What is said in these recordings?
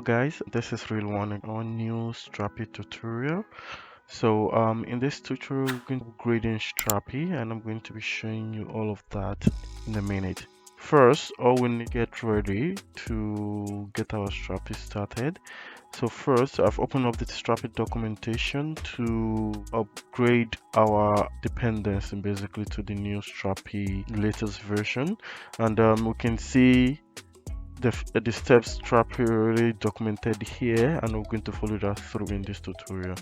guys, this is Real One in our new Strapi tutorial. In this tutorial we're going to be upgrading Strapi and I'm going to be showing you all of that in a minute. First, all we need to get ready to get our Strapi started. So first, I've opened up the Strapi documentation to upgrade our dependency basically to the new Strapi latest version. And we can see the steps Strapi already documented here, and we're going to follow that through in this tutorial.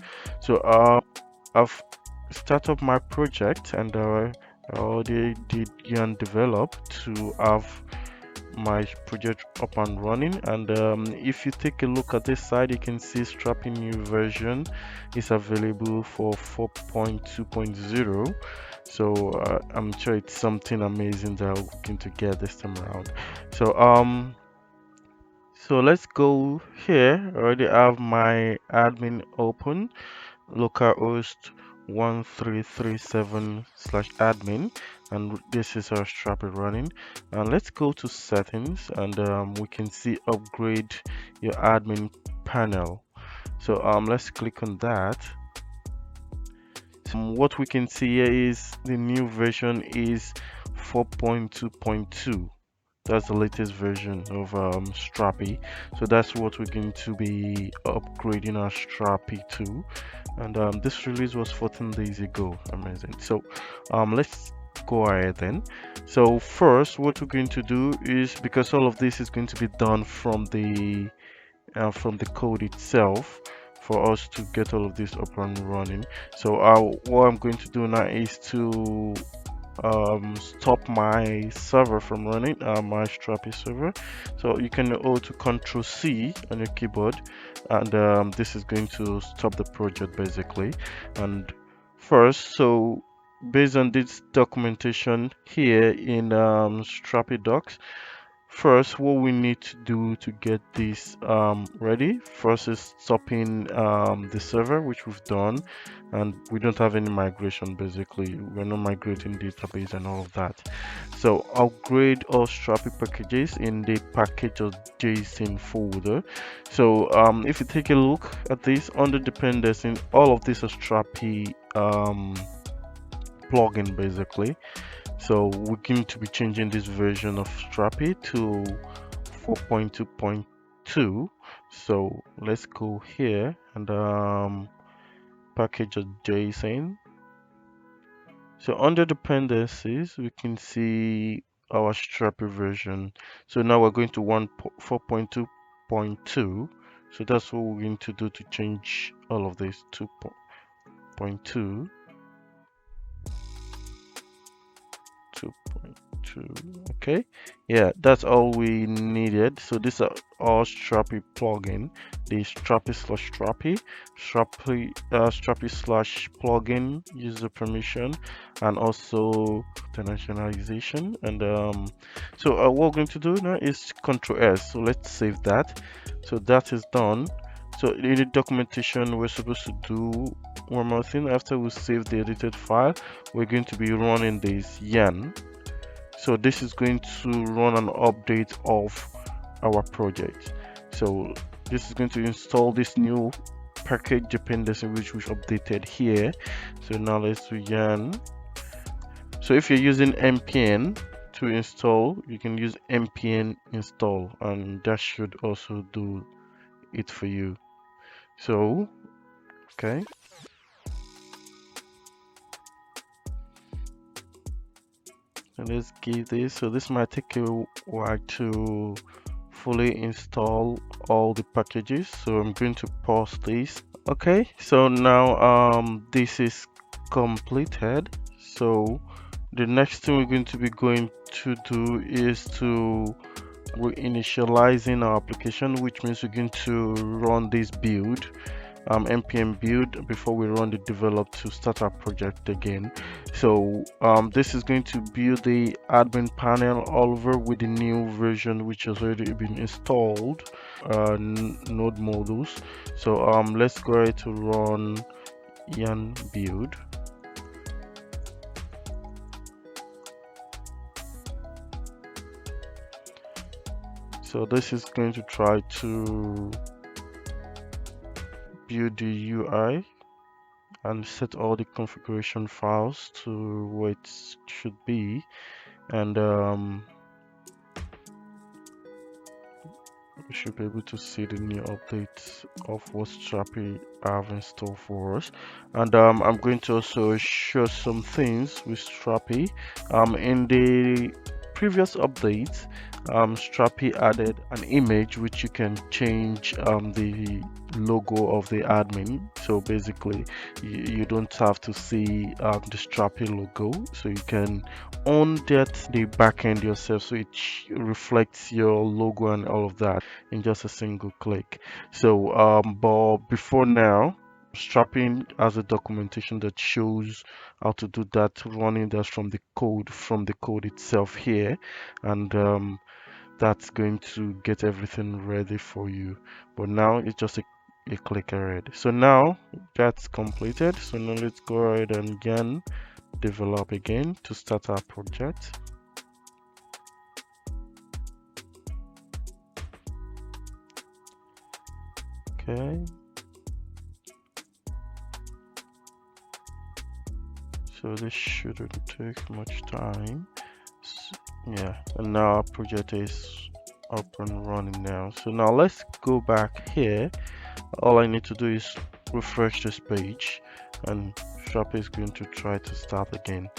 I've started up my project and I already did yarn develop to have my project up and running. And if you take a look at this side, you can see Strapi new version is available for 4.2.0. I'm sure it's something amazing that we're going to get this time around. So let's go here. I already have my admin open, localhost 1337/admin, and this is our Strapi running. And let's go to settings, and we can see upgrade your admin panel. Let's click on that. What we can see here is the new version is 4.2.2. That's the latest version of Strapi. So that's what we're going to be upgrading our Strapi to. And this release was 14 days ago. Amazing. Let's go ahead then. So first, what we're going to do is, because all of this is going to be done from the code itself, for us to get all of this up and running. What I'm going to do now is to stop my server from running, my Strapi server. So you can go to Control C on your keyboard, and this is going to stop the project basically. And first, so based on this documentation here in Strapi docs, first, what we need to do to get this ready, first is stopping the server, which we've done, and we don't have any migration basically. We're not migrating database and all of that. So upgrade all Strapi packages in the package.json folder. If you take a look at this under dependency, all of this is Strapi plugin basically. So we're going to be changing this version of Strapi to 4.2.2. So let's go here and package.json. So under dependencies, we can see our Strapi version. So now we're going to 4.2.2. So that's what we're going to do to change all of this to 2.2. 2.2. Okay, yeah, that's all we needed. So these are all Strapi plugin, the Strapi/Strapi, Strapi/plugin user permission, and also internationalization. And what we're going to do now is Control S. So let's save that. So that is done. So in the documentation, we're supposed to do one more thing. After we save the edited file, we're going to be running this yarn. So this is going to run an update of our project. So this is going to install this new package dependency which we've updated here. So now let's do yarn. So if you're using npm to install, you can use npm install, and that should also do it for you. So okay, and let's give this. So this might take a while to fully install all the packages, so I'm going to pause this. Okay, so now this is completed. So the next thing we're going to be going to do is to reinitializing our application, which means we're going to run this build, npm build, before we run the develop to start our project again. So this is going to build the admin panel all over with the new version which has already been installed, node modules. So let's go ahead to run yarn build. So this is going to try to build the UI and set all the configuration files to where it should be, and we should be able to see the new updates of what Strapi have in store for us. And I'm going to also show some things with Strapi. In the previous update, Strapi added an image which you can change the logo of the admin. So basically, you don't have to see the Strapi logo, so you can undet the backend yourself, so it reflects your logo and all of that in just a single click. So but before now, Strapping has a documentation that shows how to do that, running that from the code itself here, and that's going to get everything ready for you. But now it's just a click ahead. So now that's completed. So now let's go ahead and again develop again to start our project. Okay, so this shouldn't take much time. Yeah, and now our project is up and running now. So now let's go back here. All I need to do is refresh this page, and Strapi is going to try to start again.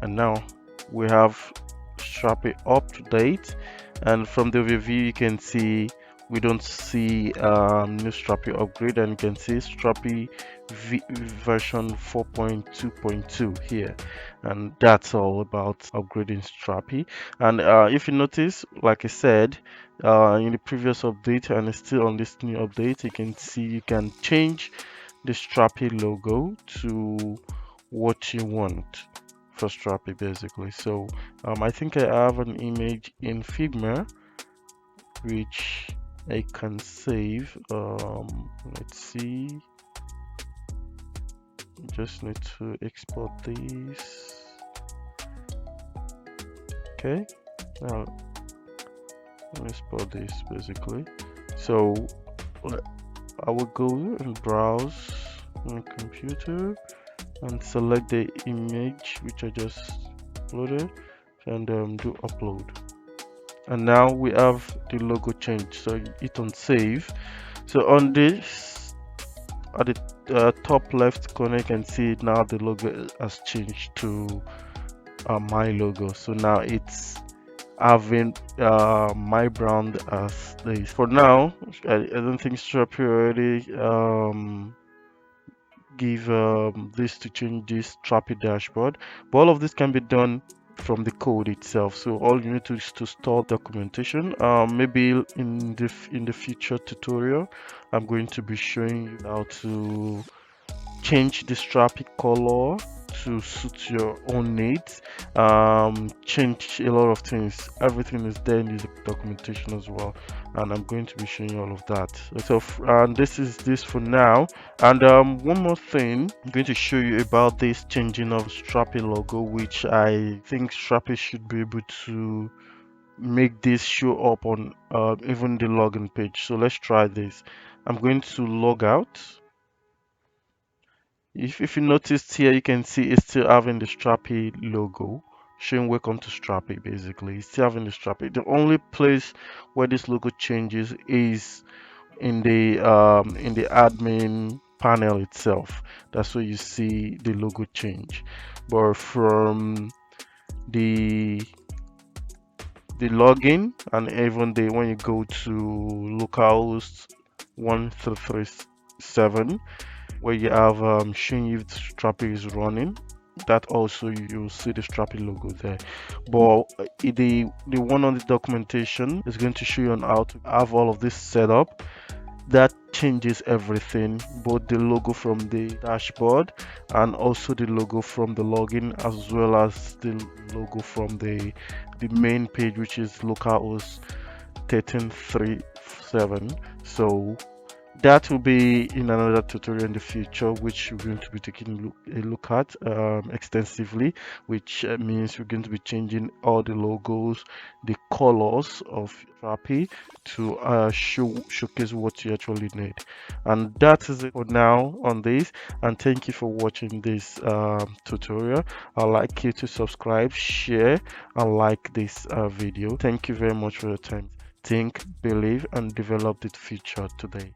And now we have Strapi up to date, and from the overview you can see we don't see new Strapi upgrade, and you can see Strapi version 4.2.2 here, and that's all about upgrading Strapi. And if you notice, like I said, in the previous update and still on this new update, you can see you can change the Strapi logo to what you want for Strapi basically. So I think I have an image in Figma which I can save. Let's see, just need to export these. Okay, now export this basically. So I will go and browse on computer and select the image which I just uploaded, and do upload. And now we have the logo changed, so hit on save. So on this, at the top left corner, you can see now the logo has changed to my logo. So now it's having my brand as this. For now, I don't think Strapi already give this to change this Strapi dashboard, but all of this can be done from the code itself. So all you need to is to store documentation. Maybe in the future tutorial I'm going to be showing you how to change the Strapi color to suit your own needs, change a lot of things. Everything is there in the documentation as well, and I'm going to be showing you all of that. So and this is this for now. And one more thing, I'm going to show you about this changing of Strapi logo, which I think Strapi should be able to make this show up on even the login page. So let's try this. I'm going to log out. If you noticed here, you can see it's still having the Strapi logo showing welcome to Strapi. Basically, it's still having the Strapi. The only place where this logo changes is in the admin panel itself. That's where you see the logo change. But from the login, and even when you go to localhost 1337, where you have showing you the Strapi is running, that also you'll see the Strapi logo there. But the one on the documentation is going to show you on how to have all of this set up. That changes everything, both the logo from the dashboard and also the logo from the login, as well as the logo from the main page, which is localhost 1337. So That will be in another tutorial in the future, which we're going to be taking a look at extensively, which means we're going to be changing all the logos, the colors of Strapi to showcase what you actually need. And that is it for now on this. And thank you for watching this tutorial. I'd like you to subscribe, share, and like this video. Thank you very much for your time. Think, believe, and develop the future today.